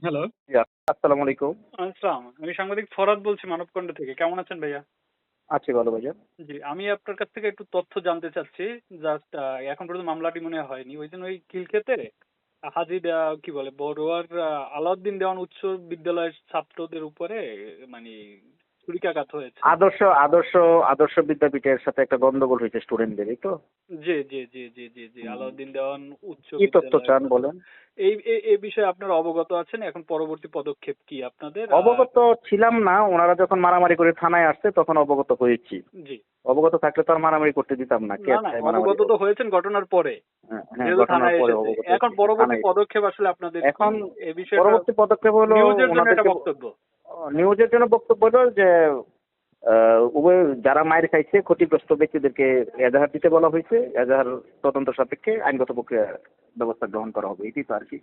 Hello. জি, আসসালামু আলাইকুম। আসসালাম। আমি সাংবাদিক ফরহাদ বলছি মানবকণ্ঠ থেকে। কেমন আছেন ভাইয়া? আছি ভালো ভাইজান। জি, আমি আপনার কাছ থেকে একটু তথ্য জানতে চাচ্ছি। জাস্ট এখন পর্যন্ত মামলাটি মনে হয় হয়নি। ওইদিন ওই খিলক্ষেতে হাজী কি বলে বড়ুয়ার আলাউদ্দিন দেওয়ান উচ্চ বিদ্যালয়ের ছাত্রদের উপরে মানে ছুরিকাঘাত হয়েছে। আদর্শ আদর্শ আদর্শ বিদ্যাপীঠের সাথে একটা গন্ডগোল হয়েছে স্টুডেন্টদের, এই তো? জি, জি, জি, জি, জি, জি। হুম। আলাউদ্দিন দেওয়ান উচ্চ কি তথ্য বিদ্যালয়ের চান ছাত্র। বলেন? এই বিষয়ে আপনারা অবগত আছেন? এখন পরবর্তী পদক্ষেপ কি আপনাদের? অবগত ছিলাম না, ওনারা যখন মারামারি করে থানায় আসছে তখন অবগত হয়েছি। জি। অবগত থাকলে তো আর মারামারি করতে দিতাম না। কে না, না, চায় মারামারি অবগত তো হোক? হয়েছেন ঘটনার পরে। হ্যাঁ, হ্যাঁ, যেহেতু ঘটনার থানায় পরে এসেছে। অবগত এখন হয়েছি, পরবর্তী থানায় এসেছি। পদক্ষেপ আসলে আপনাদের কি? এখন এ বিষয়টা পরবর্তী পদক্ষেপ হলো নিউজের জন্য একটা ওনাদেরকে বক্তব্য। নিউজের জন্য বক্তব্য হলো যে উভয় যারা মায়ের খাইছে ক্ষতিগ্রস্ত ব্যক্তিদেরকে এজাহার দিতে বলা হয়েছে। এজাহার তদন্ত সাপেক্ষে আইনগত প্রক্রিয়া ব্যবস্থা গ্রহণ করা হবে, এটাই তো আর কি।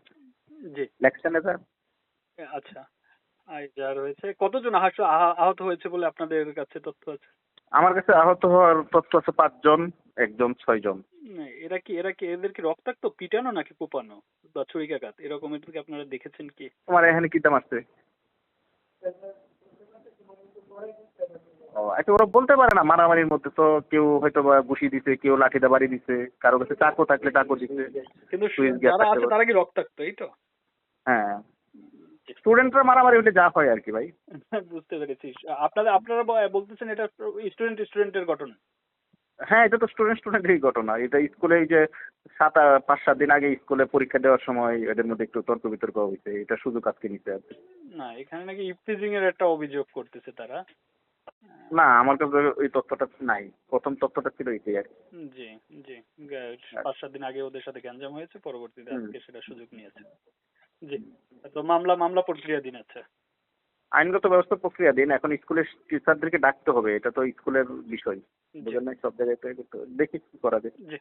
জি। লেখছেন এজাহার। আচ্ছা। যার হয়েছে কতজন আহত হয়েছে বলে আপনাদের কাছে তথ্য আছে? আমার কাছে আহত হওয়ার তথ্য আছে 5 জন, একজন 6 জন। এরা কি এদের কি রক্তাক্ত পিটানো নাকি কোপানো বা ছুরিকাঘাত এরকম এদেরকে আপনারা দেখেছেন কি? তোমার এখানে কি দাম আছে? ও আচ্ছা, ওরা বলতে পারে না মারামারির মধ্যে তো কেউ হয়তো বা ঘুষি দিছে, কেউ লাঠি দিয়ে বাড়ি দিছে, কারো কাছে চাকু থাকলে চাকু দিছে, কিন্তু সুইচ গিয়ার যারা থাকতে আছে পারে। তারা কি রক্তাক্ত এই তো? হ্যাঁ, স্টুডেন্টরা মারামারি হলে যা হয় আর কি ভাই। বুঝতে পেরেছি। আপনারা বলতেছেন এটা স্টুডেন্টের ঘটনা। হ্যাঁ, এটা তো স্টুডেন্টেরই ঘটনা। এটা স্কুলে এই যে 5-7 দিন আগে স্কুলে পরীক্ষা দেওয়ার সময় এদের মধ্যে একটু তর্ক বিতর্ক হয়েছে, এটা সুযোগ আজকে নিতে আর কি। না, এখানে নাকি ইভটিজিং এর একটা অভিযোগ করতেছে তারা। না, আমার কাছে ওই তথ্যটা নাই। প্রথম তথ্যটা ছিল এটাই আর কি। জি, জি। ৫-৭ দিন আগে ওদের সাথে গ্যাঞ্জাম হয়েছে, পরবর্তীতে হুম। আজকে সেটা সুযোগ নিয়েছে। জি। তো মামলা প্রক্রিয়াধীন আছে। আইনগত ব্যবস্থা প্রক্রিয়া দিন। এখন স্কুলের টিচারদেরকে ডাকতে হবে, এটা তো স্কুলের বিষয়। জি, বুঝেন নাই, সব জায়গায় তো এ করতে হবে। দেখি কি করা যায়। জি।